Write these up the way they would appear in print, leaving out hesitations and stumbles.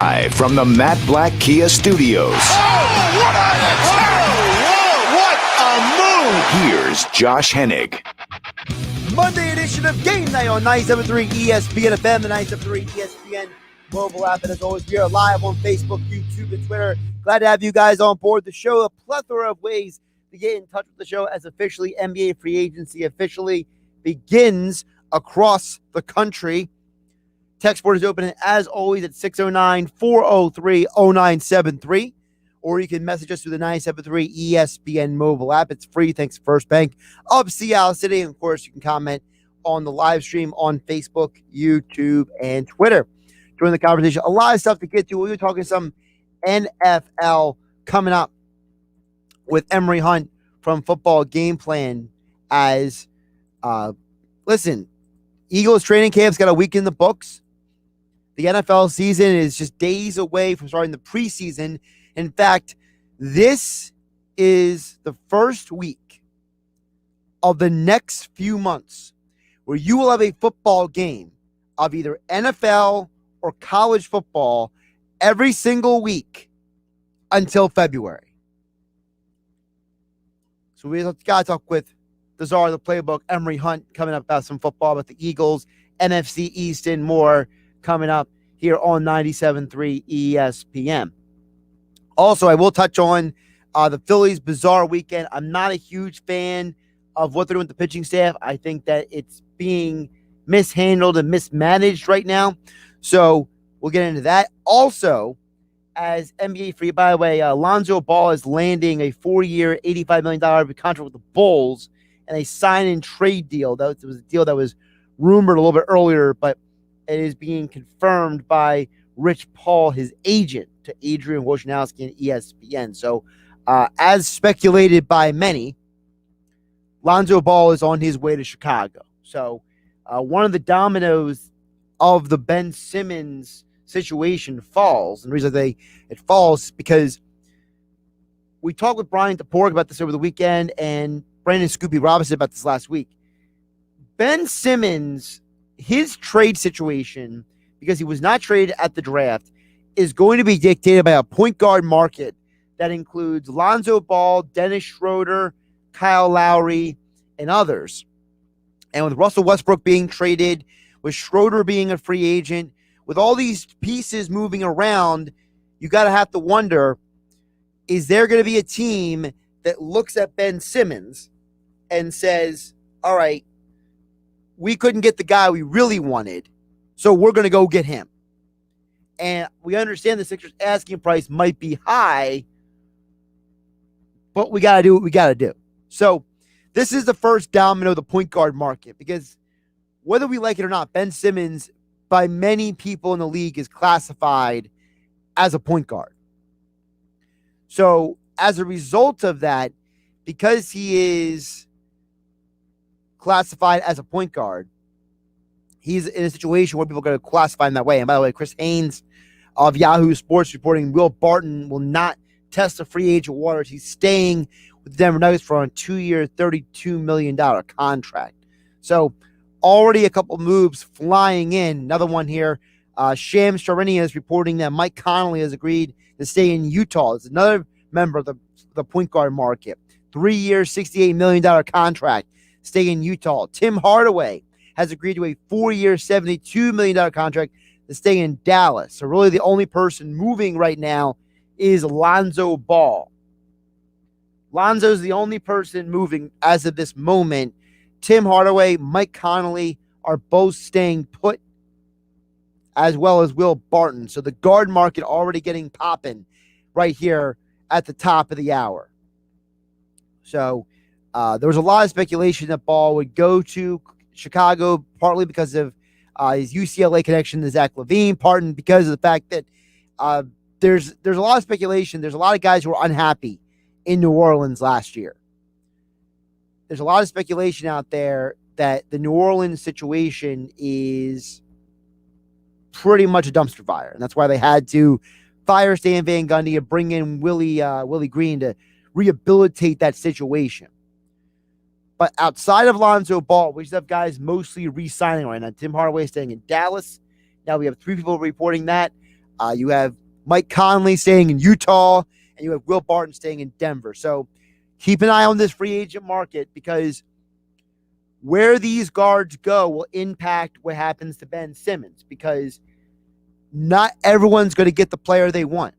Live from the Matt Black Kia Studios. What a move! Here's Josh Hennig. Monday edition of Game Night on 97.3 ESPN FM, the 97.3 ESPN mobile app. And as always, we are live on Facebook, YouTube, and Twitter. Glad to have you guys on board the show. A plethora of ways to get in touch with the show as officially NBA free agency officially begins across the country. Text board is open as always at 609-403-0973. Or you can message us through the 97.3 ESPN mobile app. It's free. Thanks to First Bank of Seattle City. And, of course, you can comment on the live stream on Facebook, YouTube, and Twitter. Join the conversation. A lot of stuff to get to. We'll be talking some NFL coming up with Emory Hunt from Football Game Plan as, listen, Eagles training camp's got a week in the books. The NFL season is just days away from starting the preseason. In fact, this is the first week of the next few months where you will have a football game of either NFL or college football every single week until February. So we got to talk with the czar of the playbook, Emory Hunt, coming up about some football, about the Eagles, NFC East, and more coming up here on 97.3 ESPN. Also, I will touch on the Phillies' bizarre weekend. I'm not a huge fan of what they're doing with the pitching staff. I think that it's being mishandled and mismanaged right now. So we'll get into that. Also, as NBA free, by the way, Lonzo Ball is landing a 4-year, $85 million contract with the Bulls and a sign-and-trade deal. That was a deal that was rumored a little bit earlier, but it is being confirmed by Rich Paul, his agent, to Adrian Wojnarowski and ESPN. So, as speculated by many, Lonzo Ball is on his way to Chicago. So, one of the dominoes of the Ben Simmons situation falls. And the reason it falls because we talked with Brian DePorg about this over the weekend and Brandon Scoopy Robinson about this last week. Ben Simmons, his trade situation, because he was not traded at the draft, is going to be dictated by a point guard market that includes Lonzo Ball, Dennis Schroeder, Kyle Lowry, and others. And with Russell Westbrook being traded, with Schroeder being a free agent, with all these pieces moving around, you got to have to wonder, is there going to be a team that looks at Ben Simmons and says, all right, we couldn't get the guy we really wanted, so we're going to go get him. And we understand the Sixers' asking price might be high, but we got to do what we got to do. So this is the first domino of the point guard market because whether we like it or not, Ben Simmons, by many people in the league, is classified as a point guard. So as a result of that, because he is classified as a point guard, he's in a situation where people are going to classify him that way. And by the way, Chris Haynes of Yahoo Sports reporting Will Barton will not test the free agent waters. He's staying with the Denver Nuggets for a 2-year, $32 million contract. So already a couple moves flying in. Another one here. Shams Charania is reporting that Mike Conley has agreed to stay in Utah. It's another member of the point guard market. 3-year, $68 million contract. Stay in Utah. Tim Hardaway has agreed to a 4-year, $72 million contract to stay in Dallas. So really the only person moving right now is Lonzo Ball. Lonzo's the only person moving as of this moment. Tim Hardaway, Mike Conley are both staying put, as well as Will Barton. So the guard market already getting popping right here at the top of the hour. So there was a lot of speculation that Ball would go to Chicago, partly because of his UCLA connection to Zach LaVine, partly because of the fact that there's a lot of speculation. There's a lot of guys who were unhappy in New Orleans last year. There's a lot of speculation out there that the New Orleans situation is pretty much a dumpster fire, and that's why they had to fire Stan Van Gundy and bring in Willie Green to rehabilitate that situation. But outside of Lonzo Ball, we just have guys mostly re-signing right now. Tim Hardaway staying in Dallas. Now we have 3 people reporting that. You have Mike Conley staying in Utah, and you have Will Barton staying in Denver. So keep an eye on this free agent market, because where these guards go will impact what happens to Ben Simmons, because not everyone's going to get the player they want.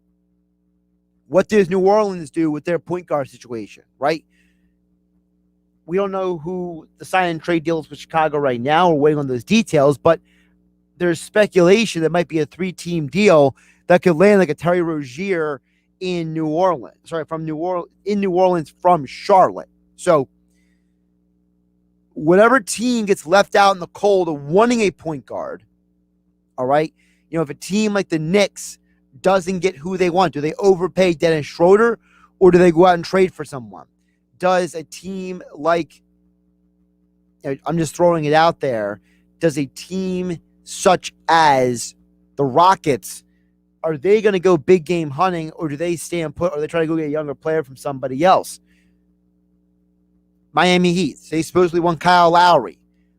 What does New Orleans do with their point guard situation, right? We don't know who the sign and trade deal is with Chicago right now. We're waiting on those details, but there's speculation that might be a 3-team deal that could land like a Terry Rozier in New Orleans. Sorry, from New Orleans from Charlotte. So whatever team gets left out in the cold of wanting a point guard, all right, if a team like the Knicks doesn't get who they want, do they overpay Dennis Schroeder, or do they go out and trade for someone? Does a team like, I'm just throwing it out there, does a team such as the Rockets, are they going to go big game hunting, or do they stand put, or they try to go get a younger player from somebody else? Miami Heat, they supposedly want Kyle Lowry.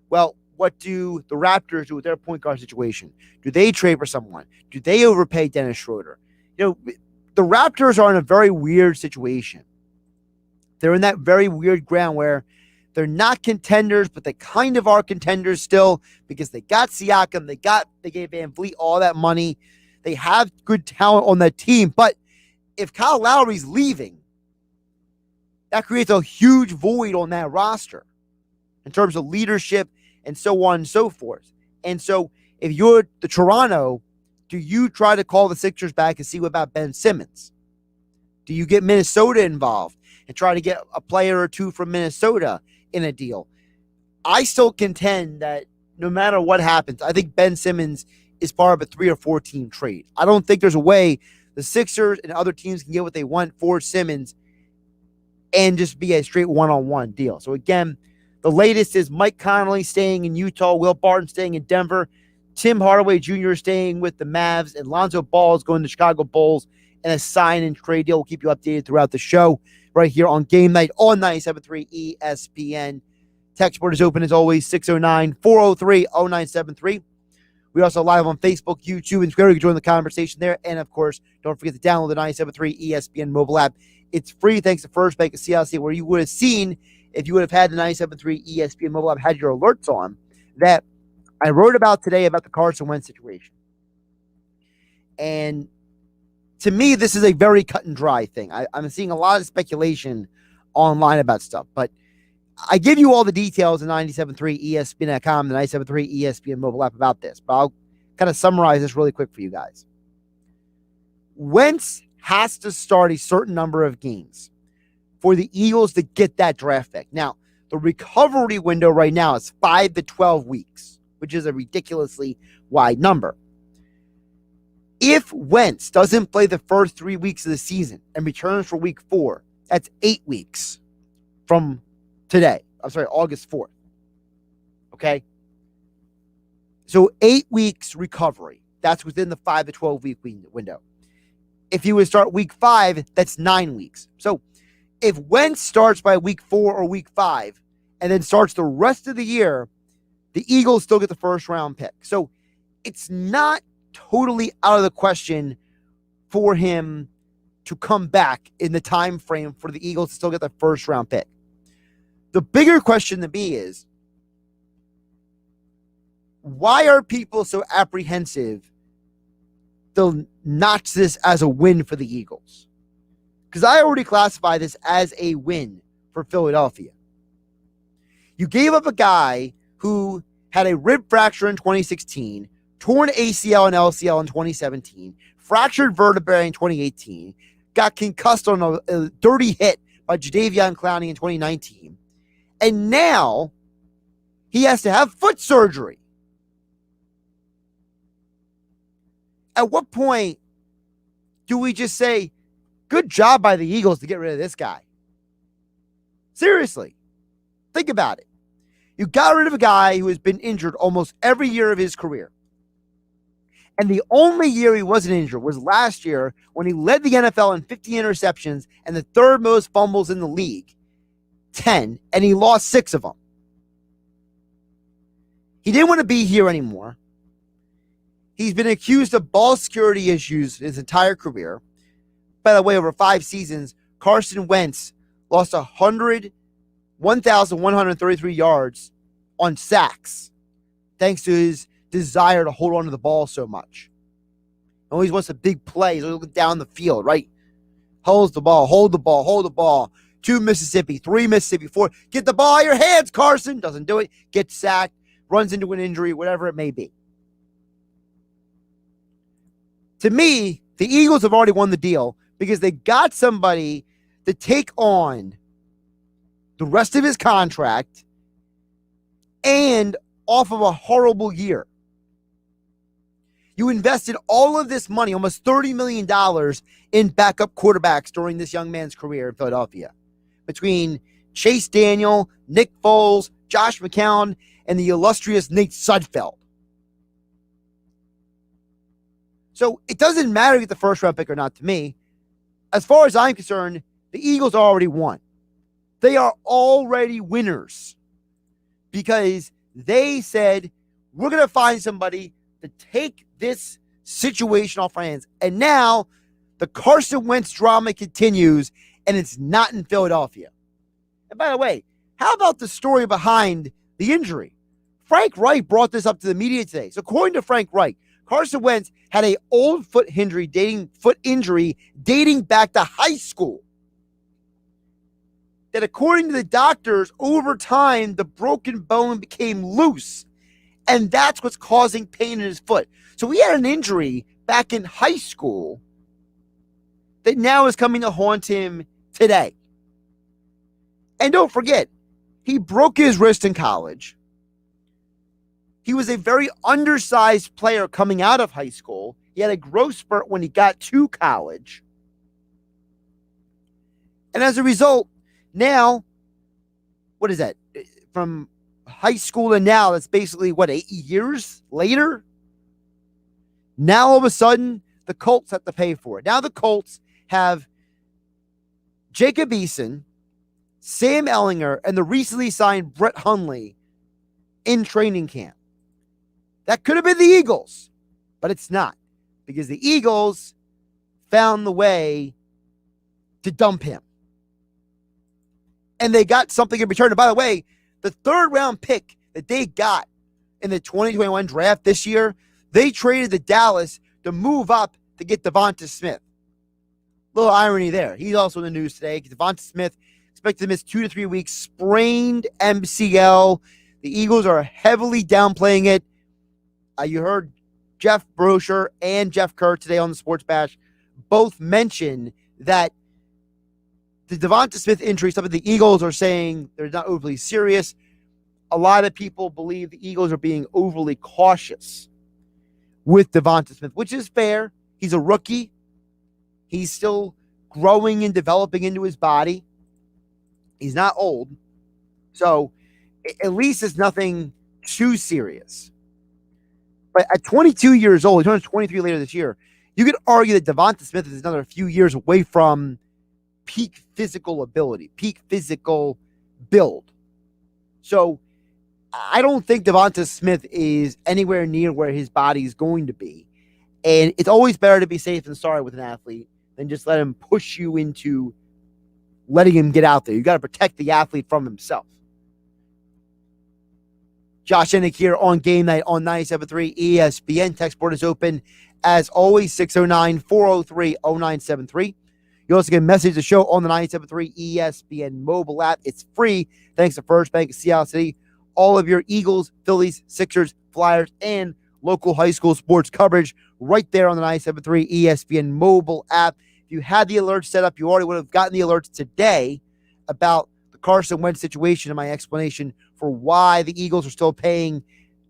Well, what do the Raptors do with their point guard situation? Do they trade for someone? Do they overpay Dennis Schroeder? The Raptors are in a very weird situation. They're in that very weird ground where they're not contenders, but they kind of are contenders still, because they got Siakam, they gave Van Vliet all that money. They have good talent on that team, but if Kyle Lowry's leaving, that creates a huge void on that roster in terms of leadership and so on and so forth. And so if you're the Toronto, do you try to call the Sixers back and see what about Ben Simmons? Do you get Minnesota involved and try to get a player or two from Minnesota in a deal? I still contend that no matter what happens, I think Ben Simmons is part of a 3 or 4 team trade. I don't think there's a way the Sixers and other teams can get what they want for Simmons and just be a straight one-on-one deal. So again, the latest is Mike Conley staying in Utah, Will Barton staying in Denver, Tim Hardaway Jr. staying with the Mavs, and Lonzo Ball is going to Chicago Bulls, and a sign and trade deal. We'll keep you updated throughout the show right here on Game Night on 97.3 ESPN. Text board is open as always, 609-403-0973. We also live on Facebook, YouTube, and Twitter. You can join the conversation there. And, of course, don't forget to download the 97.3 ESPN mobile app. It's free thanks to First Bank of CLC, where you would have seen, if you would have had the 97.3 ESPN mobile app, had your alerts on, that I wrote about today about the Carson Wentz situation. And to me, this is a very cut and dry thing. I'm seeing a lot of speculation online about stuff, but I give you all the details in 97.3 ESPN.com, the 97.3 ESPN mobile app about this, but I'll kind of summarize this really quick for you guys. Wentz has to start a certain number of games for the Eagles to get that draft pick. Now, the recovery window right now is 5 to 12 weeks, which is a ridiculously wide number. If Wentz doesn't play the first 3 weeks of the season and returns for week 4, that's 8 weeks from today. I'm sorry, August 4th. Okay? So 8 weeks recovery. That's within the 5 to 12 week window. If he would start week 5, that's 9 weeks. So if Wentz starts by week 4 or week 5 and then starts the rest of the year, the Eagles still get the first round pick. So it's not totally out of the question for him to come back in the time frame for the Eagles to still get the first round pick. The bigger question to me is, why are people so apprehensive to notch this as a win for the Eagles? Because I already classify this as a win for Philadelphia. You gave up a guy who had a rib fracture in 2016, torn ACL and LCL in 2017, fractured vertebrae in 2018, got concussed on a dirty hit by Jadeveon Clowney in 2019, and now he has to have foot surgery. At what point do we just say, good job by the Eagles to get rid of this guy? Seriously, think about it. You got rid of a guy who has been injured almost every year of his career. And the only year he wasn't injured was last year when he led the NFL in 50 interceptions and the third most fumbles in the league, 10, and he lost 6 of them. He didn't want to be here anymore. He's been accused of ball security issues his entire career. By the way, over 5 seasons, Carson Wentz lost 1,133 yards on sacks thanks to his desire to hold on to the ball so much. He always wants a big play. He's looking down the field, right? Holds the ball, hold the ball, hold the ball. 2 Mississippi, 3 Mississippi, 4. Get the ball out of your hands, Carson. Doesn't do it. Gets sacked, runs into an injury, whatever it may be. To me, the Eagles have already won the deal because they got somebody to take on the rest of his contract and off of a horrible year. You invested all of this money, almost $30 million, in backup quarterbacks during this young man's career in Philadelphia. Between Chase Daniel, Nick Foles, Josh McCown, and the illustrious Nate Sudfeld. So it doesn't matter if you get the first round pick or not to me. As far as I'm concerned, the Eagles already won. They are already winners because they said, we're going to find somebody to take this situation off our hands. And now the Carson Wentz drama continues, and it's not in Philadelphia. And by the way, how about the story behind the injury? Frank Reich brought this up to the media today. So according to Frank Reich, Carson Wentz had an old foot injury dating back to high school. That according to the doctors, over time, the broken bone became loose. And that's what's causing pain in his foot. So he had an injury back in high school that now is coming to haunt him today. And don't forget, he broke his wrist in college. He was a very undersized player coming out of high school. He had a growth spurt when he got to college. And as a result, now, what is that? From high school to now, that's basically, 8 years later? Now, all of a sudden, the Colts have to pay for it. Now the Colts have Jacob Eason, Sam Ellinger, and the recently signed Brett Hundley in training camp. That could have been the Eagles, but it's not, because the Eagles found the way to dump him. And they got something in return. And by the way, the 3rd round pick that they got in the 2021 draft this year, they traded to Dallas to move up to get Devonta Smith. Little irony there. He's also in the news today. Devonta Smith expected to miss 2 to 3 weeks, sprained MCL. The Eagles are heavily downplaying it. You heard Jeff Brosher and Jeff Kerr today on the Sports Bash both mention that the Devonta Smith injury, something the Eagles are saying they're not overly serious. A lot of people believe the Eagles are being overly cautious with Devonta Smith, which is fair. He's a rookie. He's still growing and developing into his body. He's not old. So at least it's nothing too serious. But at 22 years old, he turns 23 later this year, you could argue that Devonta Smith is another few years away from peak physical ability, peak physical build. So I don't think Devonta Smith is anywhere near where his body is going to be. And it's always better to be safe and sorry with an athlete than just let him push you into letting him get out there. You got to protect the athlete from himself. Josh Hennig here on Game Night on 97.3 ESPN. Text board is open as always, 609-403-0973. You also can message the show on the 97.3 ESPN mobile app. It's free thanks to First Bank of Seattle City. All of your Eagles, Phillies, Sixers, Flyers, and local high school sports coverage right there on the 97.3 ESPN mobile app. If you had the alerts set up, you already would have gotten the alerts today about the Carson Wentz situation and my explanation for why the Eagles are still paying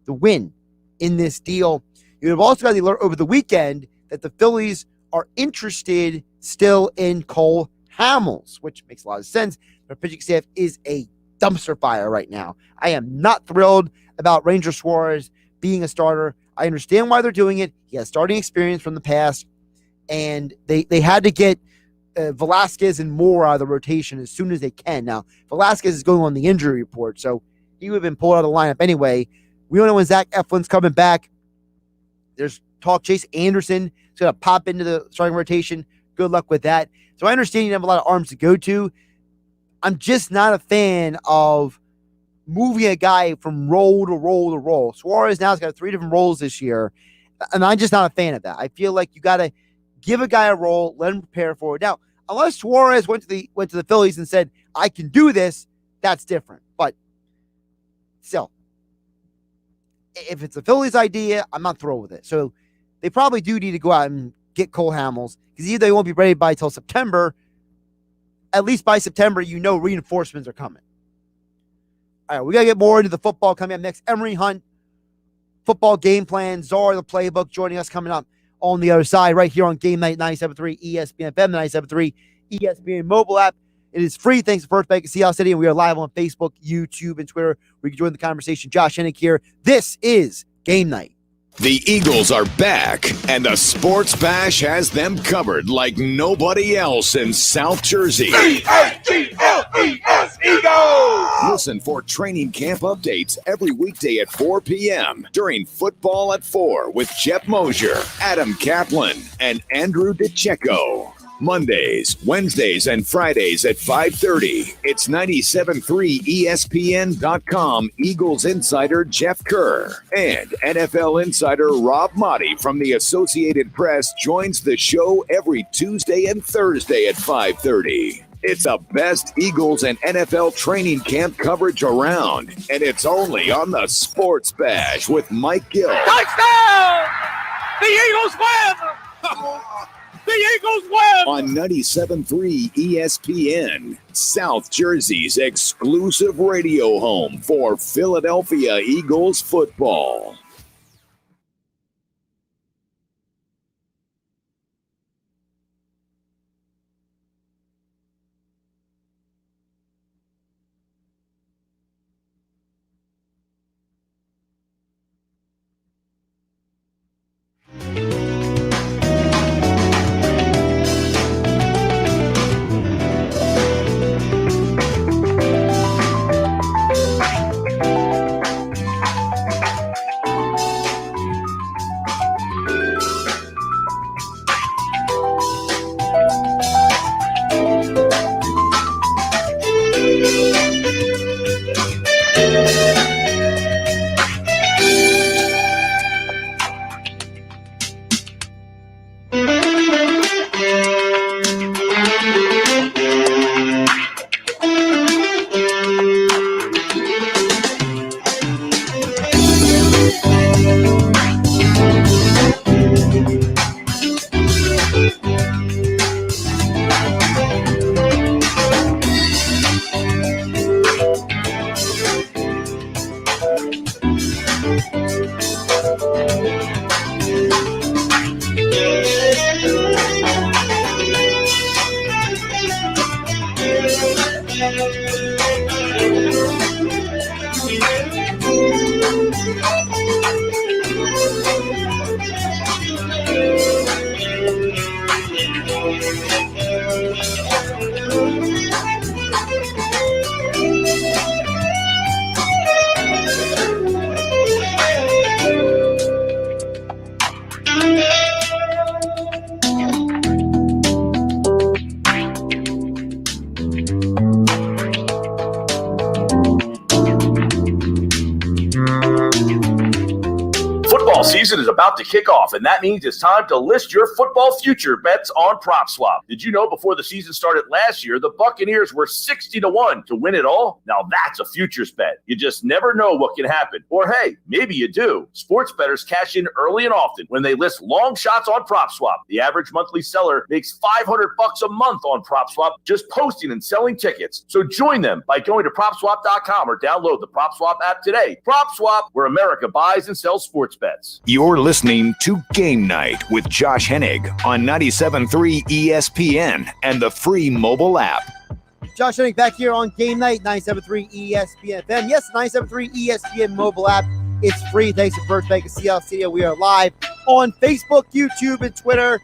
the win in this deal. You have also got the alert over the weekend that the Phillies are interested still in Cole Hamels, which makes a lot of sense. Their pitching staff is a dumpster fire right now. I am not thrilled about Ranger Suarez being a starter. I understand why they're doing it. He has starting experience from the past, and they had to get Velasquez and Moore out of the rotation as soon as they can. Now, Velasquez is going on the injury report, so he would have been pulled out of the lineup anyway. We don't know when Zach Eflin's coming back. There's talk. Chase Anderson is going to pop into the starting rotation. Good luck with that. So I understand you have a lot of arms to go to. I'm just not a fan of moving a guy from role to role to role. Suarez now has got 3 different roles this year, and I'm just not a fan of that. I feel like you got to give a guy a role, let him prepare for it. Now, unless Suarez went to the Phillies and said, I can do this, that's different. But still, if it's the Phillies' idea, I'm not thrilled with it. So they probably do need to go out and get Cole Hamels, because either they won't be ready by till September. At least by September, reinforcements are coming. All right, we got to get more into the football coming up next. Emory Hunt, football game plan, Czar, the playbook, joining us coming up on the other side right here on Game Night 97.3 ESPN FM, 97.3 ESPN mobile app. It is free thanks to First Bank of Seattle City, and we are live on Facebook, YouTube, and Twitter. We can join the conversation. Josh Hennig here. This is Game Night. The Eagles are back, and the Sports Bash has them covered like nobody else in South Jersey. E-A-G-L-E-S, Eagles! Listen for training camp updates every weekday at 4 p.m. during Football at 4 with Jeff Mosier, Adam Kaplan, and Andrew DeCecco. Mondays, Wednesdays, and Fridays at 5:30. It's 97.3 ESPN.com Eagles insider Jeff Kerr and NFL insider Rob Motti from the Associated Press joins the show every Tuesday and Thursday at 5:30. It's the best Eagles and NFL training camp coverage around, and it's only on the Sports Bash with Mike Gill. Touchdown! The Eagles win! The Eagles win! On 97.3 ESPN, South Jersey's exclusive radio home for Philadelphia Eagles football. Season is about to kick off, and that means it's time to list your football future bets on PropSwap. Did you know before the season started last year, the Buccaneers were 60-1 to win it all? Now that's a futures bet. You just never know what can happen. Or hey, maybe you do. Sports bettors cash in early and often when they list long shots on PropSwap. The average monthly seller makes $500 a month on PropSwap just posting and selling tickets. So join them by going to PropSwap.com or download the PropSwap app today. PropSwap, where America buys and sells sports bets. You're listening to Game Night with Josh Hennig on 97.3 ESPN and the free mobile app. Josh Hennig back here on Game Night, 97.3 ESPN FM. Yes, 97.3 ESPN mobile app. It's free. Thanks to First Bank of Seattle City. We are live on Facebook, YouTube, and Twitter.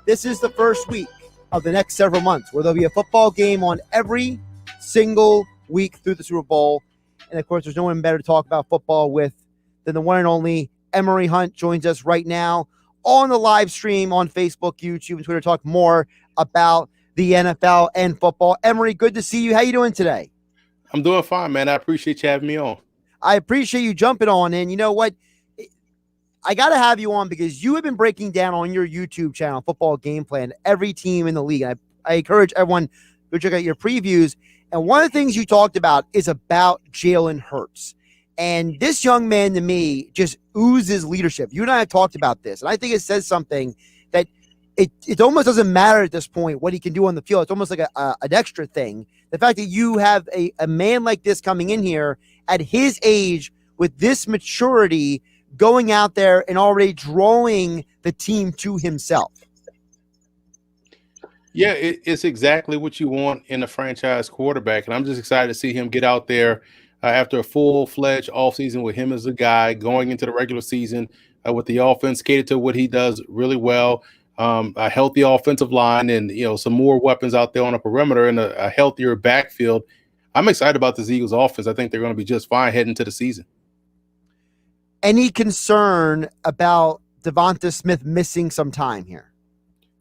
This is the first week of the next several months where there'll be a football game on every single week through the Super Bowl. And, of course, there's no one better to talk about football with than the one and only Emory Hunt joins us right now on the live stream on Facebook, YouTube, and Twitter. Talk more about the NFL and football. Emory, good to see you. How you doing today? I'm doing fine, man. I appreciate you having me on. I appreciate you jumping on. And you know what? I got to have you on because you have been breaking down on your YouTube channel, Football Game Plan, every team in the league. I encourage everyone to go check out your previews. And one of the things you talked about is about Jalen Hurts. And this young man, to me, just oozes leadership. You and I have talked about this, and I think it says something that it almost doesn't matter at this point what he can do on the field. It's almost like an extra thing. The fact that you have a man like this coming in here at his age with this maturity, going out there and already drawing the team to himself. Yeah, it's exactly what you want in a franchise quarterback, and I'm just excited to see him get out there after a full-fledged offseason with him as a guy going into the regular season with the offense catered to what he does really well, a healthy offensive line and, some more weapons out there on the perimeter and a healthier backfield. I'm excited about this Eagles offense. I think they're going to be just fine heading into the season. Any concern about Devonta Smith missing some time here?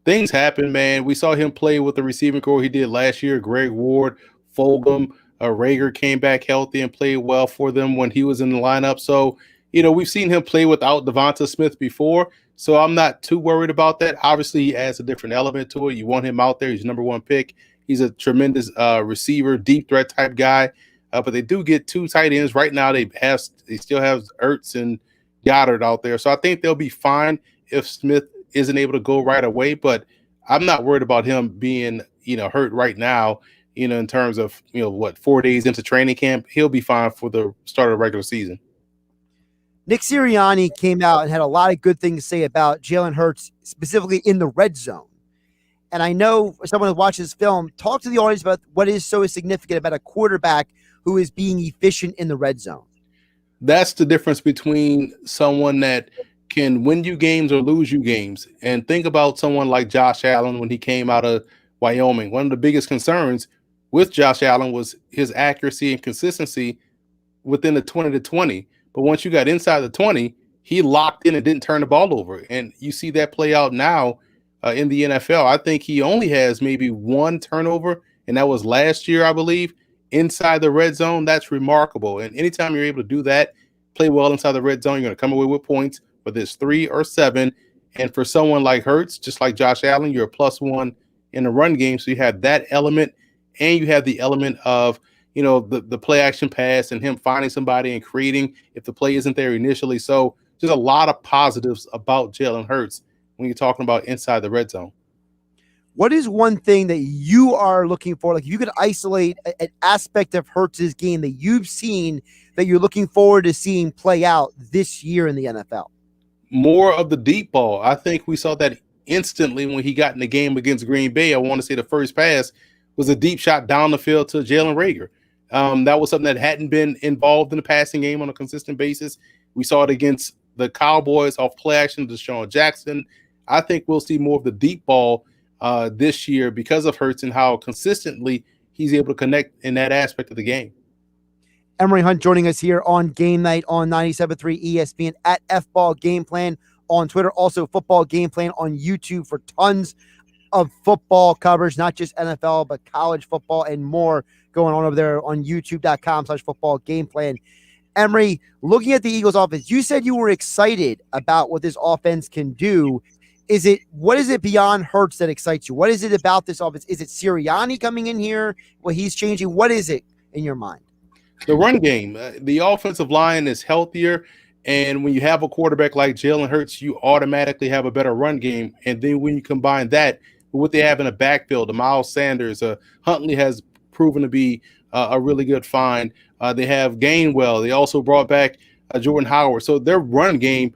Things happen, man. We saw him play with the receiving core he did last year. Greg Ward, Fulgham, Rager came back healthy and played well for them when he was in the lineup. So, we've seen him play without Devonta Smith before, so I'm not too worried about that. Obviously, he adds a different element to it. You want him out there. He's number one pick. He's a tremendous receiver, deep threat type guy. But they do get two tight ends. Right now, they still have Ertz and Goddard out there. So I think they'll be fine if Smith isn't able to go right away. But I'm not worried about him being, hurt right now, in terms of, 4 days into training camp. He'll be fine for the start of the regular season. Nick Sirianni came out and had a lot of good things to say about Jalen Hurts, specifically in the red zone. And I know someone who watches film, talk to the audience about what is so significant about a quarterback who is being efficient in the red zone. That's the difference between someone that can win you games or lose you games. And think about someone like Josh Allen when he came out of Wyoming. One of the biggest concerns with Josh Allen was his accuracy and consistency within the 20 to 20. But once you got inside the 20, he locked in and didn't turn the ball over. And you see that play out now in the NFL. I think he only has maybe one turnover, and that was last year, I believe, inside the red zone. That's remarkable. And anytime you're able to do that, play well inside the red zone, you're going to come away with points, whether it's 3 or 7. And for someone like Hurts, just like Josh Allen, you're a +1 in the run game. So you have that element, and you have the element of, the play action pass and him finding somebody and creating if the play isn't there initially. So there's a lot of positives about Jalen Hurts when you're talking about inside the red zone. What is one thing that you are looking for? Like, you could isolate an aspect of Hurts' game that you've seen that you're looking forward to seeing play out this year in the NFL. More of the deep ball. I think we saw that instantly when he got in the game against Green Bay. I want to say the first pass was a deep shot down the field to Jalen Rager. That was something that hadn't been involved in the passing game on a consistent basis. We saw it against the Cowboys off play action to Deshaun Jackson. I think we'll see more of the deep ball this year because of Hurts and how consistently he's able to connect in that aspect of the game. Emory Hunt joining us here on Game Night on 97.3 ESPN at FBall Game Plan on Twitter. Also, Football Game Plan on YouTube for tons of football coverage, not just NFL, but college football and more going on over there on youtube.com/football game plan. Emory, looking at the Eagles offense, you said you were excited about what this offense can do. What is it beyond Hurts that excites you? What is it about this offense? Is it Sirianni coming in here? Well, he's changing. What is it in your mind? The run game. The offensive line is healthier, and when you have a quarterback like Jalen Hurts, you automatically have a better run game. And then when you combine that with what they have in the backfield, Miles Sanders, Huntley has proven to be a really good find. They have Gainwell. They also brought back Jordan Howard. So their run game,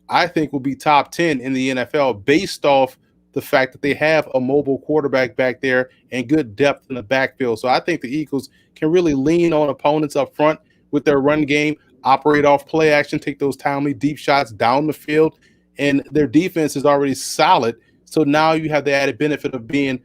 I think, will be top 10 in the NFL based off the fact that they have a mobile quarterback back there and good depth in the backfield. So I think the Eagles can really lean on opponents up front with their run game, operate off play action, take those timely deep shots down the field, and their defense is already solid. So now you have the added benefit of being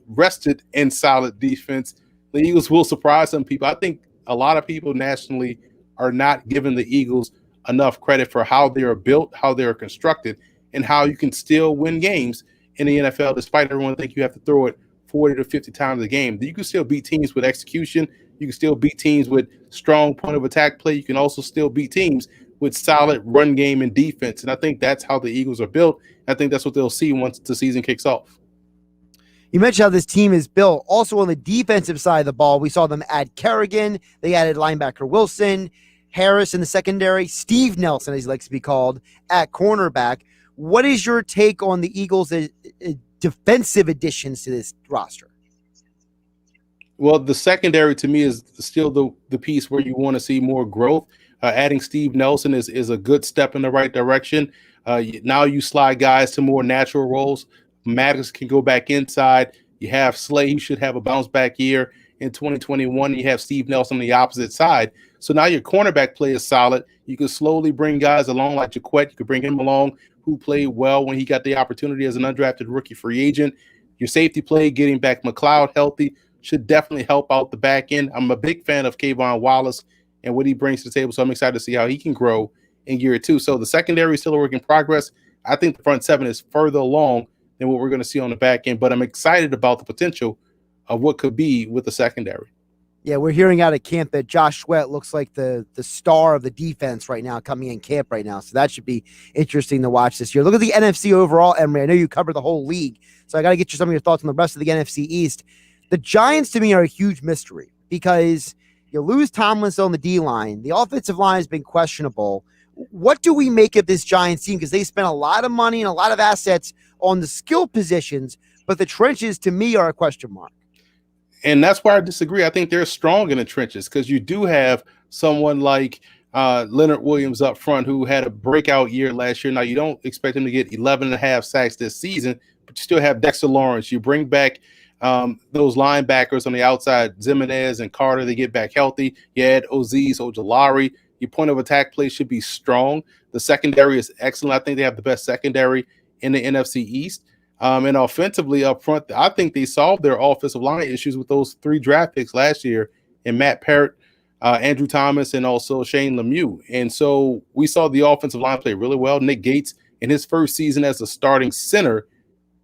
rested in solid defense. The Eagles will surprise some people. I think a lot of people nationally are not giving the Eagles enough credit for how they are built, how they are constructed, and how you can still win games in the NFL, despite everyone think you have to throw it 40 to 50 times a game. You can still beat teams with execution. You can still beat teams with strong point of attack play. You can also still beat teams with solid run game and defense. And I think that's how the Eagles are built. I think that's what they'll see once the season kicks off. You mentioned how this team is built. Also on the defensive side of the ball, we saw them add Kerrigan. They added linebacker Wilson, Harris in the secondary, Steve Nelson, as he likes to be called, at cornerback. What is your take on the Eagles' defensive additions to this roster? Well, the secondary to me is still the piece where you want to see more growth. Adding Steve Nelson is a good step in the right direction. Now you slide guys to more natural roles. Maddox can go back inside. You have Slay, who should have a bounce back year in 2021. You have Steve Nelson on the opposite side. So now your cornerback play is solid. You can slowly bring guys along like Jaquette. You could bring him along, who played well when he got the opportunity as an undrafted rookie free agent. Your safety play, getting back McLeod healthy, should definitely help out the back end. I'm a big fan of Kayvon Wallace and what he brings to the table, so I'm excited to see how he can grow in year two. So the secondary is still a work in progress. I think the front seven is further along than what we're going to see on the back end, but I'm excited about the potential of what could be with the secondary. Yeah, we're hearing out of camp that Josh Sweat looks like the star of the defense right now, coming in camp right now. So that should be interesting to watch this year. Look at the NFC overall, Emory. I know you cover the whole league, so I got to get you some of your thoughts on the rest of the NFC East. The Giants, to me, are a huge mystery because you lose Tomlinson on the D-line. The offensive line has been questionable. What do we make of this Giants team? Because they spent a lot of money and a lot of assets on the skill positions, but the trenches, to me, are a question mark. And that's why I disagree. I think they're strong in the trenches because you do have someone like Leonard Williams up front who had a breakout year last year. Now, you don't expect him to get 11 and a half sacks this season, but you still have Dexter Lawrence. You bring back those linebackers on the outside, Zimenez and Carter, they get back healthy. You add Azeez Ojulari. Your point of attack play should be strong. The secondary is excellent. I think they have the best secondary in the NFC East. And offensively up front, I think they solved their offensive line issues with those 3 draft picks last year in Matt Parrott, Andrew Thomas, and also Shane Lemieux. And so we saw the offensive line play really well. Nick Gates, in his first season as a starting center,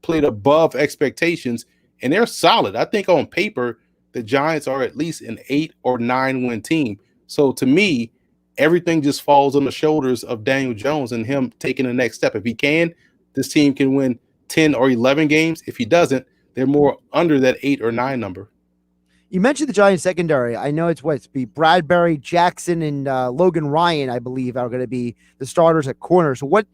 played above expectations, and they're solid. I think on paper, the Giants are at least an 8 or 9 win team. So to me, everything just falls on the shoulders of Daniel Jones and him taking the next step. If he can, this team can win 10 or 11 games. If he doesn't, they're more under that 8 or 9 number. You mentioned the Giants secondary. I know it's Bradbury, Jackson, and Logan Ryan, I believe, are going to be the starters at corner. So what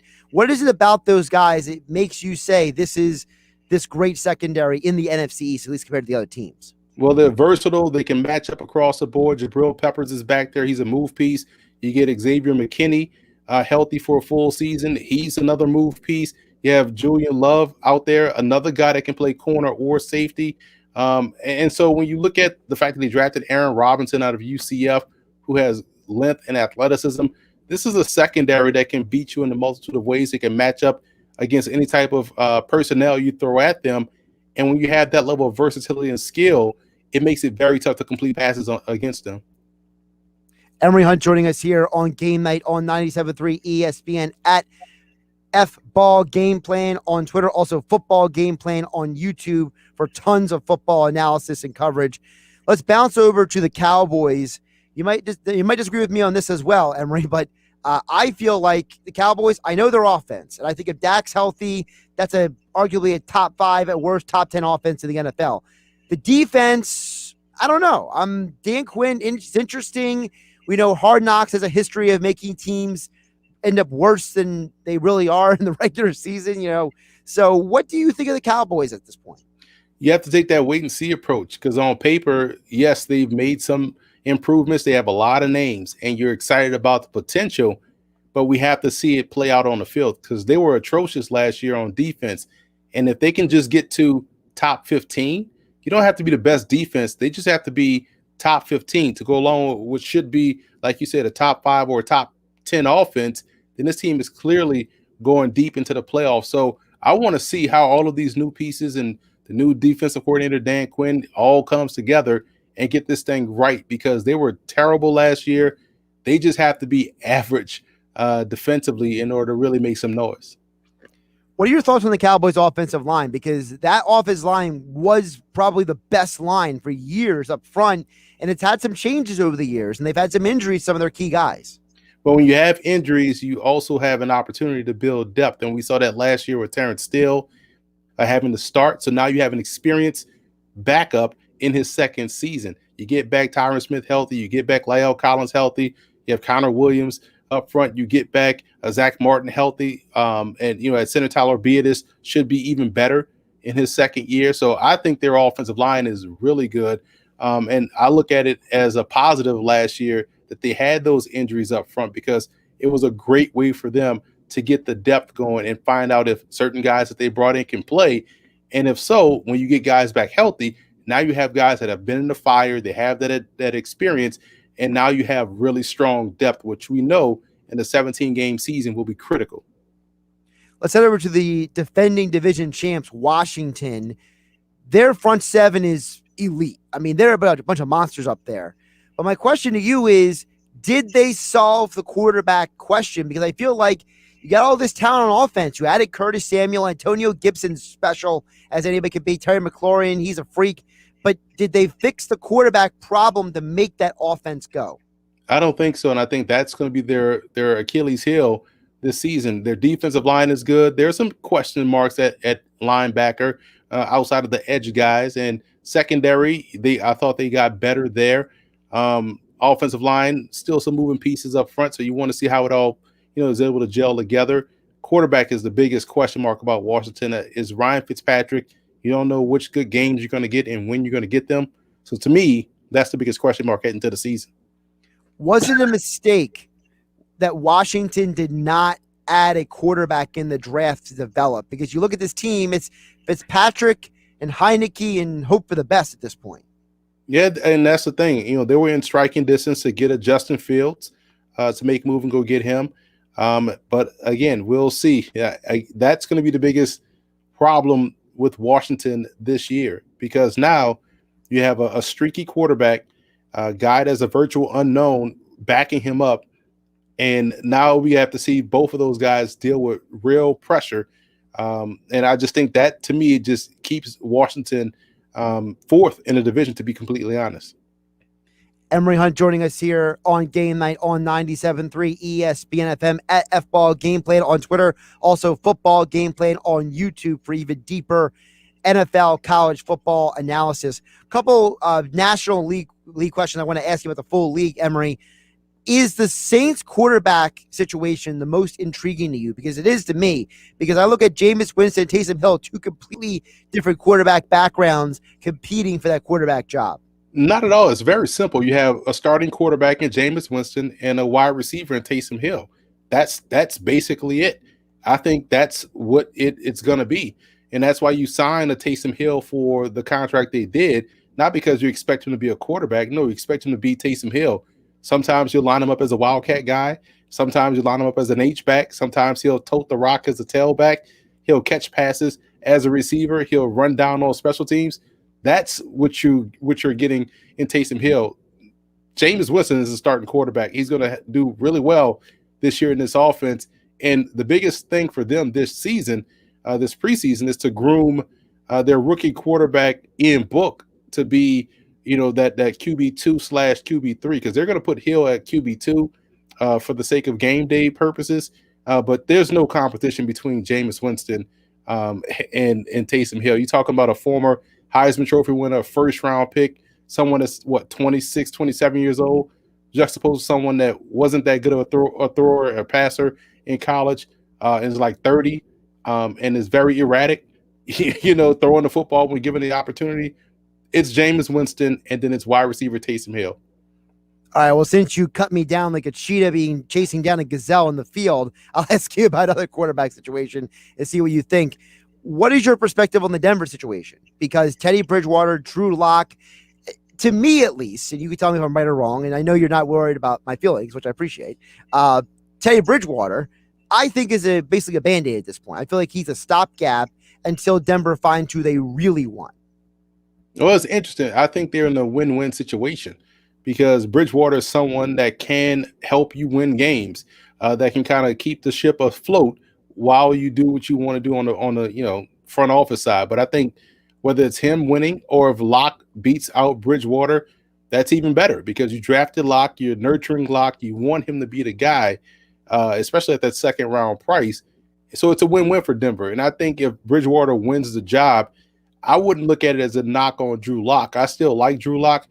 is it about those guys that makes you say this is this great secondary in the NFC East, at least compared to the other teams? Well, they're versatile. They can match up across the board. Jabril Peppers is back there. He's a move piece. You get Xavier McKinney healthy for a full season. He's another move piece. You have Julian Love out there, another guy that can play corner or safety. And so when you look at the fact that they drafted Aaron Robinson out of UCF, who has length and athleticism, this is a secondary that can beat you in a multitude of ways. It can match up against any type of personnel you throw at them. And when you have that level of versatility and skill, it makes it very tough to complete passes against them. Emory Hunt joining us here on Game Night on 97.3 ESPN at F-Ball Game Plan on Twitter, also Football Game Plan on YouTube for tons of football analysis and coverage. Let's bounce over to the Cowboys. You might disagree with me on this as well, Emory, but I feel like the Cowboys, I know their offense, and I think if Dak's healthy, that's arguably a top 5, at worst, top 10 offense in the NFL. The defense, I don't know. Dan Quinn, it's interesting. We know Hard Knocks has a history of making teams end up worse than they really are in the regular season, So what do you think of the Cowboys at this point? You have to take that wait and see approach because on paper, yes, they've made some improvements. They have a lot of names and you're excited about the potential, but we have to see it play out on the field because they were atrocious last year on defense. And if they can just get to top 15, you don't have to be the best defense. They just have to be top 15 to go along with what should be, like you said, a top 5 or a top 10 offense. Then this team is clearly going deep into the playoffs. So I want to see how all of these new pieces and the new defensive coordinator, Dan Quinn, all comes together and get this thing right because they were terrible last year. They just have to be average defensively in order to really make some noise. What are your thoughts on the Cowboys' offensive line? Because that offensive line was probably the best line for years up front, and it's had some changes over the years, and they've had some injuries, some of their key guys. But when you have injuries, you also have an opportunity to build depth. And we saw that last year with Terrence Steele having to start. So now you have an experienced backup in his second season. You get back Tyron Smith healthy. You get back Lyle Collins healthy. You have Connor Williams up front. You get back Zach Martin healthy. And, at center, Tyler Beatis should be even better in his second year. So I think their offensive line is really good. And I look at it as a positive last year that they had those injuries up front, because it was a great way for them to get the depth going and find out if certain guys that they brought in can play. And if so, when you get guys back healthy, now you have guys that have been in the fire, they have that experience, and now you have really strong depth, which we know in the 17-game season will be critical. Let's head over to the defending division champs, Washington. Their front seven is elite. I mean, they're about a bunch of monsters up there. But my question to you is, did they solve the quarterback question? Because I feel like you got all this talent on offense. You added Curtis Samuel, Antonio Gibson's special as anybody could be. Terry McLaurin, he's a freak. But did they fix the quarterback problem to make that offense go? I don't think so, and I think that's going to be their Achilles heel this season. Their defensive line is good. There's some question marks at linebacker outside of the edge guys, and secondary, I thought they got better there. Offensive line, still some moving pieces up front, so you want to see how it all is able to gel together. Quarterback is the biggest question mark about Washington. Is Ryan Fitzpatrick. You don't know which good games you're going to get and when you're going to get them. So to me, that's the biggest question mark heading into the season. Was it a mistake that Washington did not add a quarterback in the draft to develop? Because you look at this team, it's Fitzpatrick and Heineke and hope for the best at this point. Yeah, and that's the thing. They were in striking distance to get a Justin Fields to make a move and go get him. But again, we'll see. Yeah, that's going to be the biggest problem with Washington this year, because now you have a streaky quarterback, a guy that's a virtual unknown backing him up. And now we have to see both of those guys deal with real pressure. And I just think that, to me, it just keeps Washington fourth in the division, to be completely honest. Emory Hunt joining us here on Game Night on 97.3 ESPN FM, at FBall Game Plan on Twitter. Also, Football Game Plan on YouTube for even deeper NFL college football analysis. A couple of National League questions I want to ask you about the full league, Emory. Is the Saints quarterback situation the most intriguing to you? Because it is to me, because I look at Jameis Winston and Taysom Hill, two completely different quarterback backgrounds competing for that quarterback job. Not at all. It's very simple. You have a starting quarterback in Jameis Winston and a wide receiver in Taysom Hill. That's basically it. I think that's what it's going to be. And that's why you sign a Taysom Hill for the contract they did, not because you expect him to be a quarterback. No, you expect him to be Taysom Hill. Sometimes you'll line him up as a wildcat guy. Sometimes you line him up as an H-back. Sometimes he'll tote the rock as a tailback. He'll catch passes as a receiver. He'll run down on special teams. That's what you're getting in Taysom Hill. Jameis Winston is a starting quarterback. He's going to do really well this year in this offense. And the biggest thing for them this season, this preseason, is to groom their rookie quarterback Ian Book to be, that QB2/QB3, because they're going to put Hill at QB2 for the sake of game day purposes. But there's no competition between Jameis Winston and Taysom Hill. You're talking about a former Heisman Trophy winner, a first-round pick, someone that's, 26, 27 years old, juxtaposed to someone that wasn't that good of a thrower or passer in college, is like 30, and is very erratic, throwing the football when given the opportunity. It's Jameis Winston, and then it's wide receiver Taysom Hill. All right, well, since you cut me down like a cheetah chasing down a gazelle in the field, I'll ask you about other quarterback situation and see what you think. What is your perspective on the Denver situation? Because Teddy Bridgewater, Drew Lock, to me at least, and you can tell me if I'm right or wrong, and I know you're not worried about my feelings, which I appreciate. Teddy Bridgewater, I think, is basically a Band-Aid at this point. I feel like he's a stopgap until Denver finds who they really want. Well, it's interesting. I think they're in a win-win situation, because Bridgewater is someone that can help you win games, that can kind of keep the ship afloat while you do what you want to do on the front office side. But I think whether it's him winning or if Locke beats out Bridgewater, that's even better because you drafted Locke, you're nurturing Locke, you want him to be the guy, especially at that second round price. So it's a win-win for Denver. And I think if Bridgewater wins the job, I wouldn't look at it as a knock on Drew Lock. I still like Drew Lock,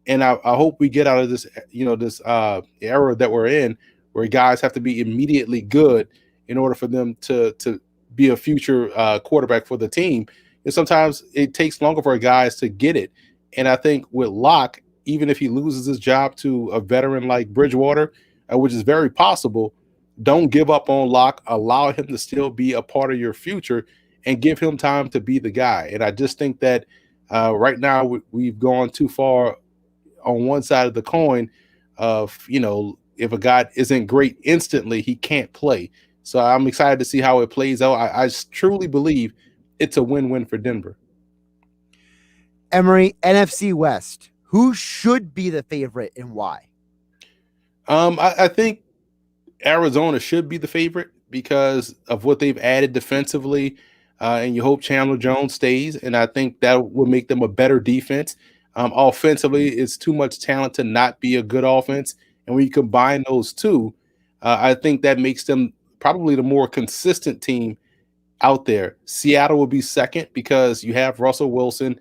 and I hope we get out of this, this era that we're in, where guys have to be immediately good in order for them to be a future quarterback for the team. And sometimes it takes longer for guys to get it. And I think with Lock, even if he loses his job to a veteran like Bridgewater, which is very possible, don't give up on Lock. Allow him to still be a part of your future and give him time to be the guy. And I just think that right now we've gone too far on one side of the coin of, if a guy isn't great instantly, he can't play. So I'm excited to see how it plays out. I truly believe it's a win-win for Denver. Emory, NFC West, who should be the favorite and why? I think Arizona should be the favorite because of what they've added defensively, and you hope Chandler Jones stays, and I think that will make them a better defense. Offensively, it's too much talent to not be a good offense, and when you combine those two, I think that makes them probably the more consistent team out there. Seattle will be second because you have Russell Wilson.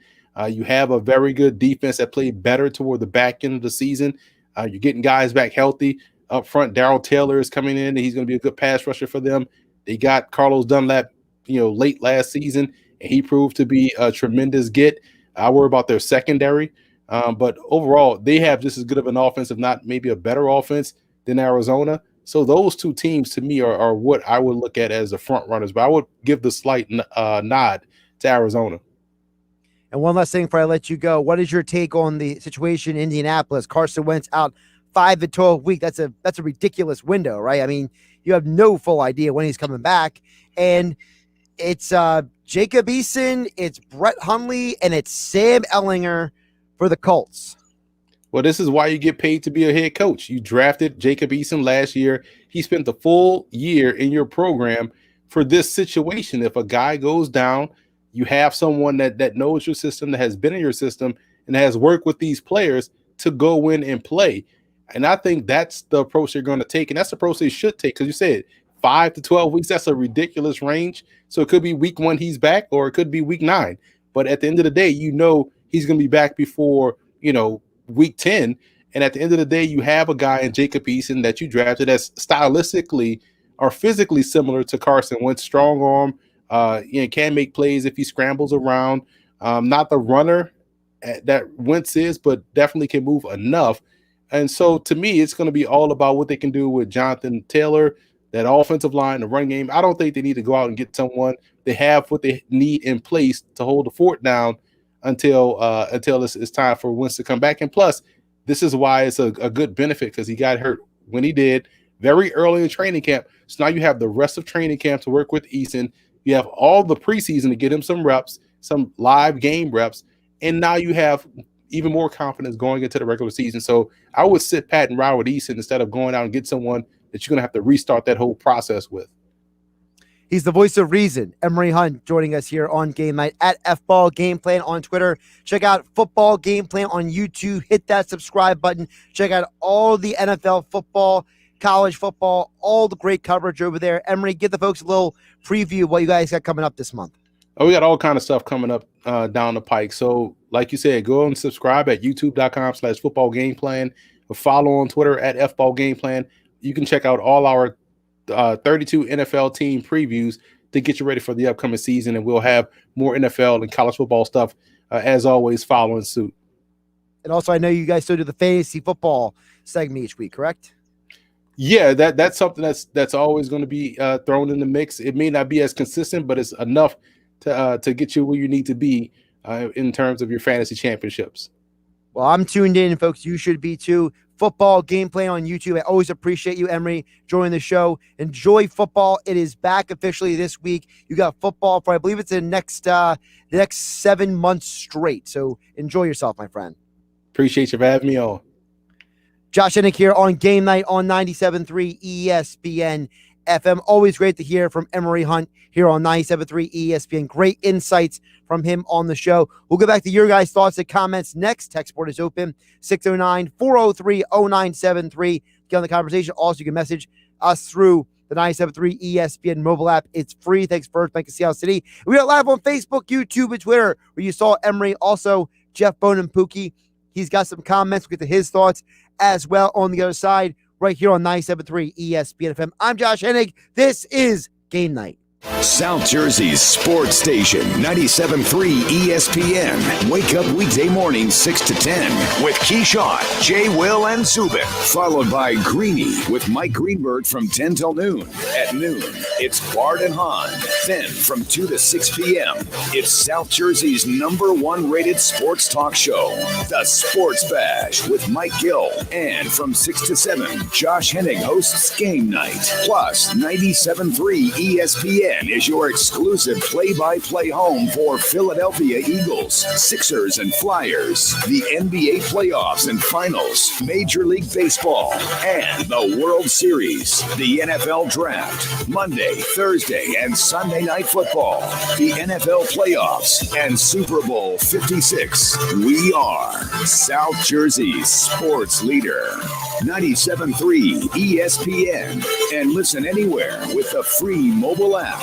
You have a very good defense that played better toward the back end of the season. You're getting guys back healthy. Up front, Darrell Taylor is coming in, and he's going to be a good pass rusher for them. They got Carlos Dunlap, late last season, and he proved to be a tremendous get. I worry about their secondary, but overall, they have just as good of an offense, if not maybe a better offense than Arizona. So those two teams, to me, are what I would look at as the front runners, but I would give the slight nod to Arizona. And one last thing before I let you go, what is your take on the situation in Indianapolis? Carson Wentz out 5 to 12 weeks. That's a ridiculous window, right? I mean, you have no full idea when he's coming back. And it's Jacob Eason, it's Brett Hundley, and it's Sam Ehlinger for the Colts. Well, this is why you get paid to be a head coach. You drafted Jacob Eason last year. He spent the full year in your program for this situation. If a guy goes down, you have someone that knows your system, that has been in your system, and has worked with these players to go in and play. And I think that's the approach they're going to take, and that's the approach they should take, because you said 5 to 12 weeks, that's a ridiculous range. So it could be week 1 he's back, or it could be week 9. But at the end of the day, he's going to be back before, week 10. And at the end of the day, you have a guy in Jacob Eason that you drafted that's stylistically or physically similar to Carson Wentz, strong arm, can make plays if he scrambles around. Not the runner that Wentz is, but definitely can move enough. And so to me, it's going to be all about what they can do with Jonathan Taylor, that offensive line, the run game. I don't think they need to go out and get someone. They have what they need in place to hold the fort down until it's time for Wentz to come back. And plus, this is why it's a good benefit, because he got hurt when he did very early in training camp. So now you have the rest of training camp to work with Eason. You have all the preseason to get him some reps, some live game reps, and now you have even more confidence going into the regular season. So I would sit pat and ride with Eason instead of going out and get someone that you're going to have to restart that whole process with. He's the voice of reason. Emory Hunt joining us here on Game Night at FBall Game Plan on Twitter. Check out Football Game Plan on YouTube. Hit that subscribe button. Check out all the NFL football, college football, all the great coverage over there. Emory, give the folks a little preview of what you guys got coming up this month. Oh, we got all kind of stuff coming up down the pike. So like you said, go and subscribe at youtube.com/football game plan, or follow on Twitter at FBall Game Plan. You can check out all our 32 NFL team previews to get you ready for the upcoming season, and we'll have more NFL and college football stuff as always following suit. And also, I know you guys still do the fantasy football segment each week, correct? Yeah, that's something that's always going to be thrown in the mix. It may not be as consistent, but it's enough to get you where you need to be in terms of your fantasy championships. Well, I'm tuned in, folks. You should be too. Football Game Plan on YouTube. I always appreciate you, Emory, joining the show. Enjoy football. It is back officially this week. You got football for, I believe it's the next 7 months straight. So enjoy yourself, my friend. Appreciate you for having me on. Josh Hennig here on Game Night on 97.3 ESPN FM. Always great to hear from Emory Hunt here on 97.3 ESPN. Great insights from him on the show. We'll get back to your guys' thoughts and comments next. Text board is open, 609-403-0973. Get on the conversation. Also, you can message us through the 97.3 ESPN mobile app. It's free. Thanks, First Bank of Seattle City. We are live on Facebook, YouTube, and Twitter, where you saw Emory. Also, Jeff Bone and Pookie. He's got some comments. We'll get to his thoughts as well on the other side, right here on 97.3 ESPN FM. I'm Josh Hennig. This is Game Night. South Jersey's sports station, 97.3 ESPN. Wake up weekday morning 6 to 10 with Keyshawn, Jay, Will, and Zubin. Followed by Greeny with Mike Greenberg from 10 till noon. At noon, it's Bart and Hahn. Then from 2 to 6 p.m., it's South Jersey's #1 rated sports talk show, The Sports Bash with Mike Gill. And from 6 to 7, Josh Hennig hosts Game Night. Plus, 97.3 ESPN is your exclusive play-by-play home for Philadelphia Eagles, Sixers, and Flyers, the NBA playoffs and finals, Major League Baseball, and the World Series, the NFL Draft, Monday, Thursday, and Sunday Night Football, the NFL playoffs, and Super Bowl 56. We are South Jersey's sports leader. 97.3 ESPN. And listen anywhere with the free mobile app.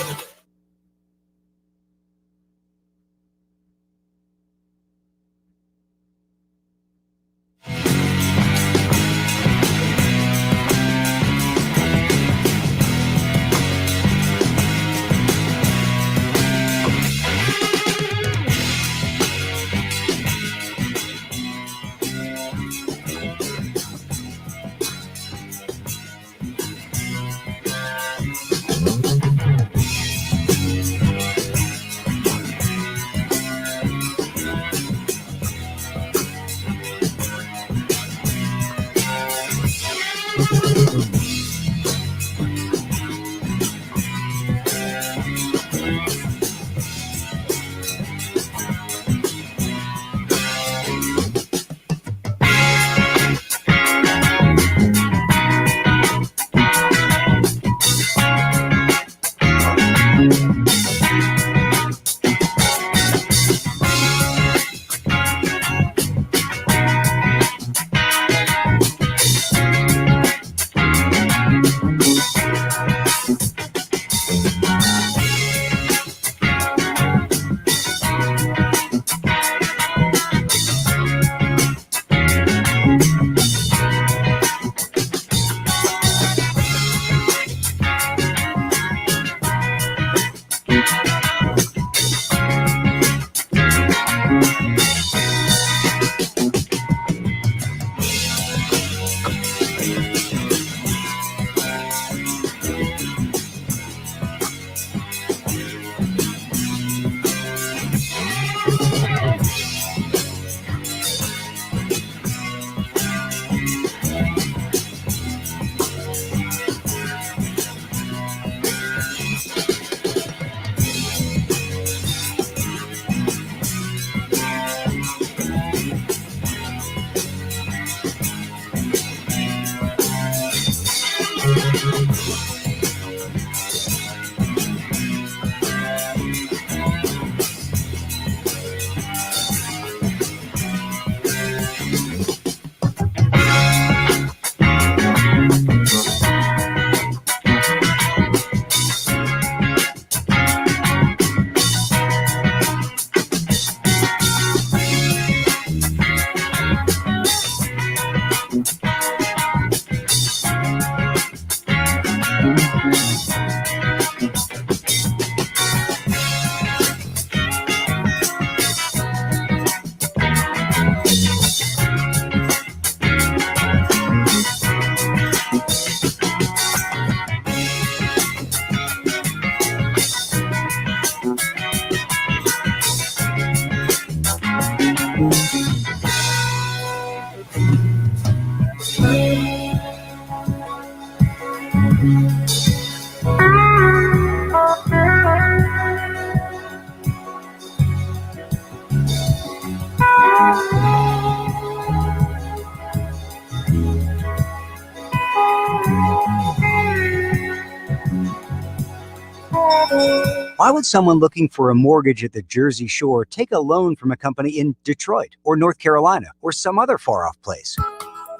Why would someone looking for a mortgage at the Jersey Shore take a loan from a company in Detroit or North Carolina or some other far-off place?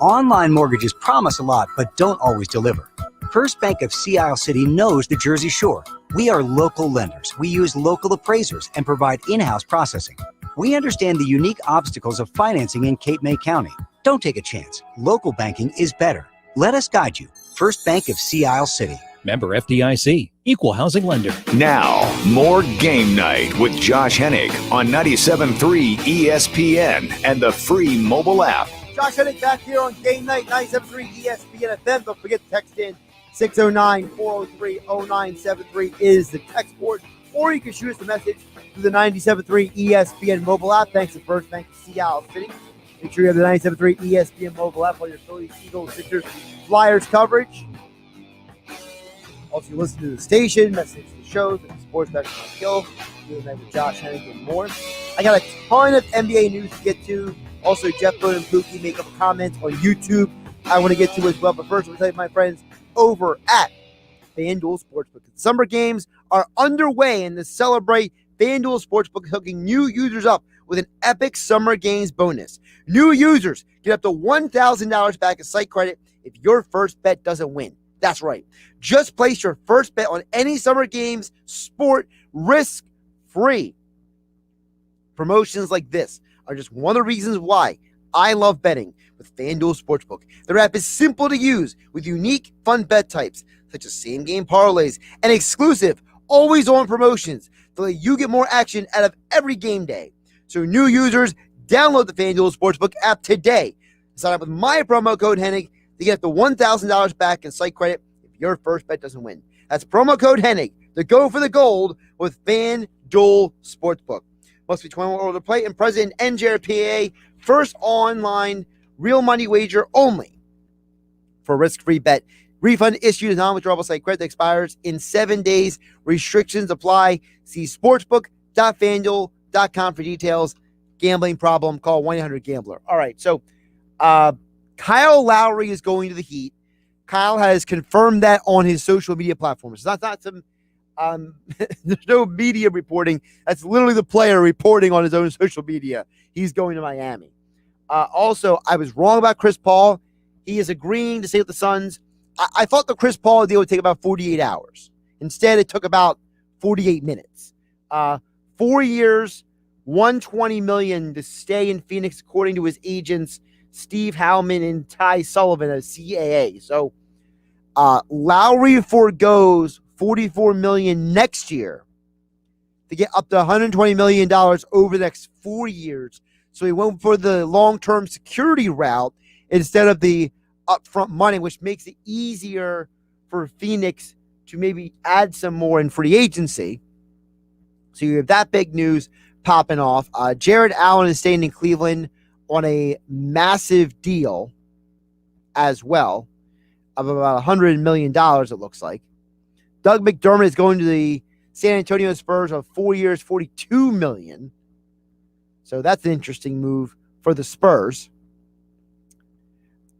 Online mortgages promise a lot, but don't always deliver. First Bank of Sea Isle City knows the Jersey Shore. We are local lenders. We use local appraisers and provide in-house processing. We understand the unique obstacles of financing in Cape May County. Don't take a chance. Local banking is better. Let us guide you. First Bank of Sea Isle City. Member FDIC, Equal Housing Lender. Now, more Game Night with Josh Hennig on 97.3 ESPN and the free mobile app. Josh Hennig back here on Game Night, 97.3 ESPN FM. Don't forget to text in 609-403-0973 is the text board. Or you can shoot us a message through the 97.3 ESPN mobile app. Thanks to First Bank of Sea Isle City. Make sure you have the 97.3 ESPN mobile app on your Phillies, Eagles, Sixers, Flyers coverage. Also, you listen to the station, message the shows, the Sports Back on Kill, doing that with Josh Hennig and more. I got a ton of NBA news to get to. Also, Jeff Bone and Pookie make up comments on YouTube I want to get to as well. But first, I'll tell you, my friends over at FanDuel Sportsbook. The summer games are underway, and to celebrate, FanDuel Sportsbook is hooking new users up with an epic summer games bonus. New users get up to $1,000 back in site credit if your first bet doesn't win. That's right. Just place your first bet on any summer games sport risk-free. Promotions like this are just one of the reasons why I love betting with FanDuel Sportsbook. Their app is simple to use with unique, fun bet types such as same-game parlays and exclusive, always-on promotions to let you get more action out of every game day. So new users, download the FanDuel Sportsbook app today. Sign up with my promo code Hennig to get up to $1,000 back in site credit if your first bet doesn't win. That's promo code Hennig to go for the gold with FanDuel Sportsbook. Must be 21 or older to play and present in NJRPA. First online real money wager only for risk-free bet. Refund issued as non-withdrawable site credit that expires in 7 days. Restrictions apply. See sportsbook.fanduel.com for details. Gambling problem, call 1-800-GAMBLER. All right, so Kyle Lowry is going to the Heat. Kyle has confirmed that on his social media platforms. It's not some there's no media reporting. That's literally the player reporting on his own social media. He's going to Miami. Also, I was wrong about Chris Paul. He is agreeing to stay with the Suns. I thought the Chris Paul deal would take about 48 hours. Instead, it took about 48 minutes. 4 years, $120 million to stay in Phoenix, according to his agents, Steve Howman and Ty Sullivan of CAA. So Lowry forgoes $44 million next year to get up to $120 million over the next 4 years. So he went for the long-term security route instead of the upfront money, which makes it easier for Phoenix to maybe add some more in free agency. So you have that big news popping off. Jared Allen is staying in Cleveland on a massive deal as well of about $100 million, it looks like. Doug McDermott is going to the San Antonio Spurs of 4 years, $42 million. So that's an interesting move for the Spurs.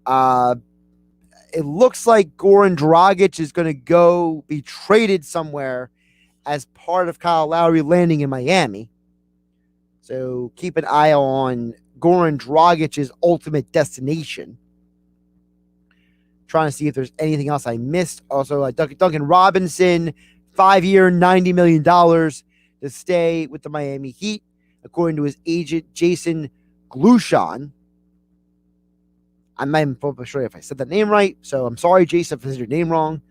It looks like Goran Dragic is going to be traded somewhere as part of Kyle Lowry landing in Miami. So keep an eye on Goran Dragic's ultimate destination. Trying to see if there's anything else I missed. Also, Duncan Robinson, 5-year, $90 million to stay with the Miami Heat, according to his agent, Jason Glushon. I'm not even sure if I said that name right, so I'm sorry, Jason, if I said your name wrong.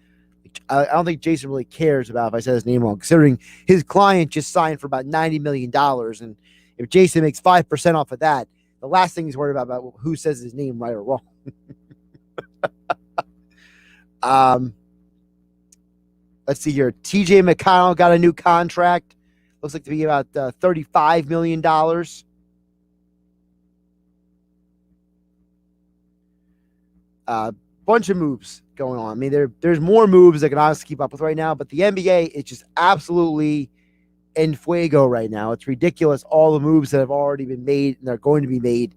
I don't think Jason really cares about if I said his name wrong, considering his client just signed for about $90 million, and if Jason makes 5% off of that, the last thing he's worried about who says his name right or wrong. Let's see here. TJ McConnell got a new contract. Looks like to be about $35 million. Bunch of moves going on. I mean, there's more moves I can honestly keep up with right now, but the NBA is just absolutely en fuego right now. It's ridiculous, all the moves that have already been made and they're going to be made,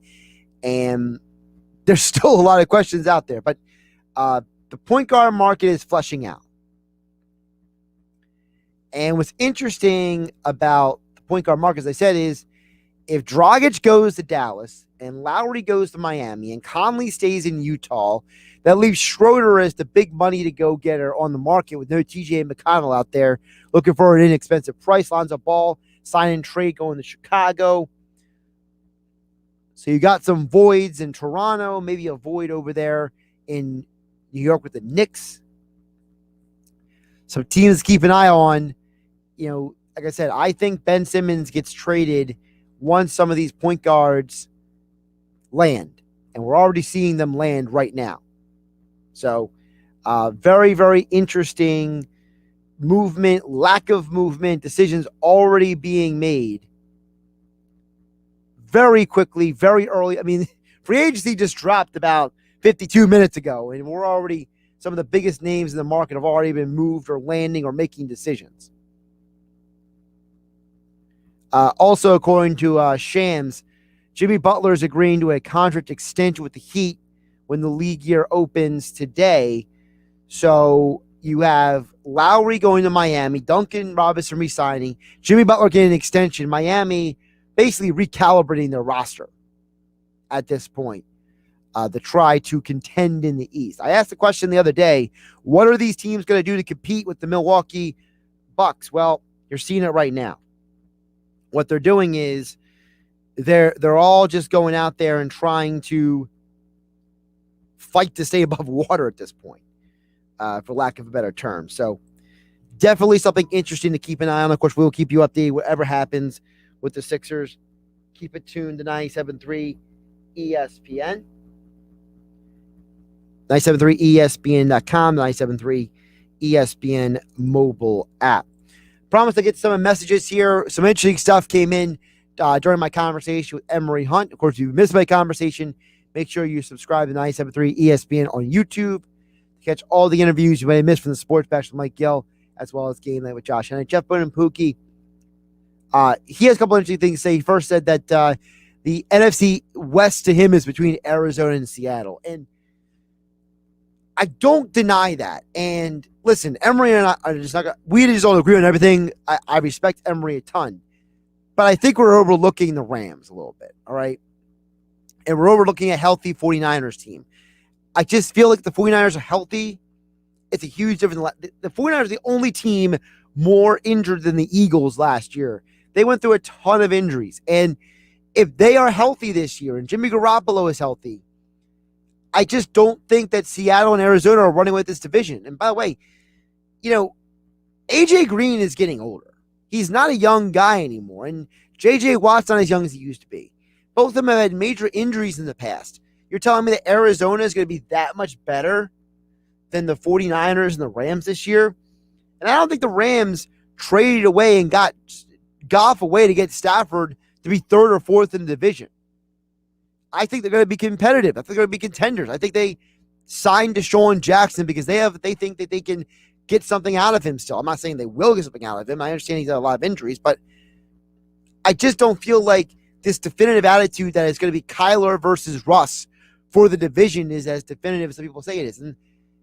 and there's still a lot of questions out there, but the point guard market is fleshing out. And what's interesting about the point guard market, as I said, is if Dragic goes to Dallas and Lowry goes to Miami and Conley stays in Utah, that leaves Schroeder as the big money to go getter on the market with no TJ McConnell out there looking for an inexpensive price. Lonzo Ball, sign and trade going to Chicago. So you got some voids in Toronto, maybe a void over there in New York with the Knicks. So teams to keep an eye on. Like I said, I think Ben Simmons gets traded once some of these point guards land. And we're already seeing them land right now. So very, very interesting movement, lack of movement, decisions already being made very quickly, very early. I mean, free agency just dropped about 52 minutes ago, and we're already, some of the biggest names in the market have already been moved or landing or making decisions. Also, according to Shams, Jimmy Butler is agreeing to a contract extension with the Heat when the league year opens today. So you have Lowry going to Miami, Duncan Robinson re-signing, Jimmy Butler getting an extension, Miami basically recalibrating their roster at this point to try to contend in the East. I asked the question the other day, what are these teams going to do to compete with the Milwaukee Bucks? Well, you're seeing it right now. What they're doing is they're all just going out there and trying to fight to stay above water at this point, for lack of a better term. So definitely something interesting to keep an eye on. Of course, we'll keep you updated whatever happens with the Sixers. Keep it tuned to 97.3 ESPN. 97.3ESPN.com, 97.3 ESPN mobile app. Promise to get some messages here. Some interesting stuff came in during my conversation with Emory Hunt. Of course, if you missed my conversation, make sure you subscribe to 97.3 ESPN on YouTube to catch all the interviews you may have missed from the Sports Bash with Mike Gill, as well as Game Night with Josh Hennig. Jeff Bonapookie, he has a couple interesting things to say. He first said that the NFC West to him is between Arizona and Seattle. And I don't deny that. And listen, Emory and I are just not, we just don't agree on everything. I respect Emory a ton. But I think we're overlooking the Rams a little bit, all right? And we're overlooking a healthy 49ers team. I just feel like the 49ers are healthy. It's a huge difference. The 49ers are the only team more injured than the Eagles last year. They went through a ton of injuries. And if they are healthy this year and Jimmy Garoppolo is healthy, I just don't think that Seattle and Arizona are running with this division. And by the way, AJ Green is getting older. He's not a young guy anymore. And JJ Watt's not as young as he used to be. Both of them have had major injuries in the past. You're telling me that Arizona is going to be that much better than the 49ers and the Rams this year? And I don't think the Rams traded away and got Goff away to get Stafford to be third or fourth in the division. I think they're going to be competitive. I think they're going to be contenders. I think they signed Deshaun Jackson because they think that they can get something out of him still. I'm not saying they will get something out of him. I understand he's had a lot of injuries, but I just don't feel like this definitive attitude that it's going to be Kyler versus Russ for the division is as definitive as some people say it is. And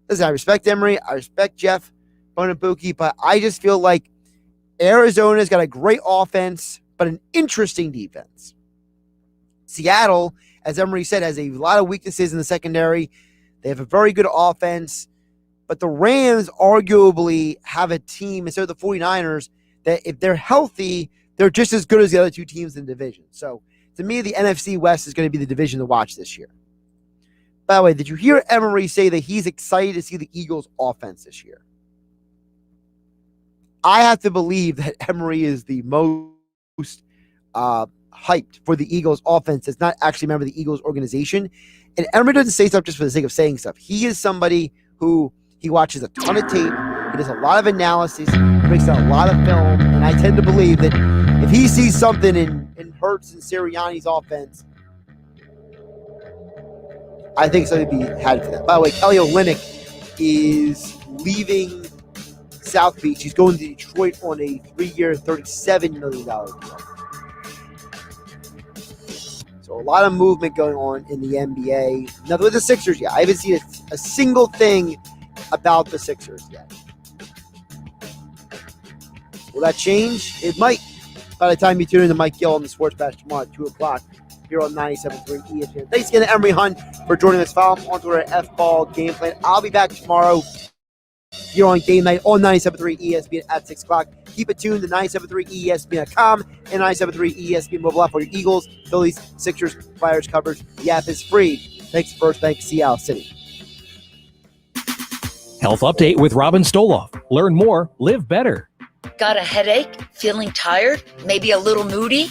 listen, I respect Emory. I respect Jeff Bonapookie, but I just feel like Arizona's got a great offense, but an interesting defense. Seattle, as Emory said, has a lot of weaknesses in the secondary. They have a very good offense, but the Rams arguably have a team, instead of the 49ers, that if they're healthy, they're just as good as the other two teams in the division. So, to me, the NFC West is going to be the division to watch this year. By the way, did you hear Emory say that he's excited to see the Eagles' offense this year? I have to believe that Emory is the most hyped for the Eagles' offense. Does not actually remember the Eagles' organization. And Emory doesn't say stuff just for the sake of saying stuff. He is somebody who he watches a ton of tape. He does a lot of analysis. He makes a lot of film. And I tend to believe that if he sees something in Hurts and Sirianni's offense, I think something to be had for that. By the way, Kelly Olynyk is leaving South Beach. He's going to Detroit on a 3-year, $37 million deal. So a lot of movement going on in the NBA. Nothing with the Sixers yet. I haven't seen a single thing about the Sixers yet. Will that change? It might by the time you tune in to Mike Gill on the Sports Bash tomorrow at 2 o'clock here on 97.3 ESPN. Thanks again to Emory Hunt for joining us. Follow him on Twitter at F-Ball Game Plan. I'll be back tomorrow here on Game Night on 97.3 ESPN at 6 o'clock. Keep it tuned to 97.3 ESPN.com and 97.3 ESPN mobile app for your Eagles, Phillies, Sixers, Flyers coverage. The app is free. Thanks first. Thanks, Seattle City. Health Update with Robin Stoloff. Learn more, live better. Got a headache? Feeling tired? Maybe a little moody?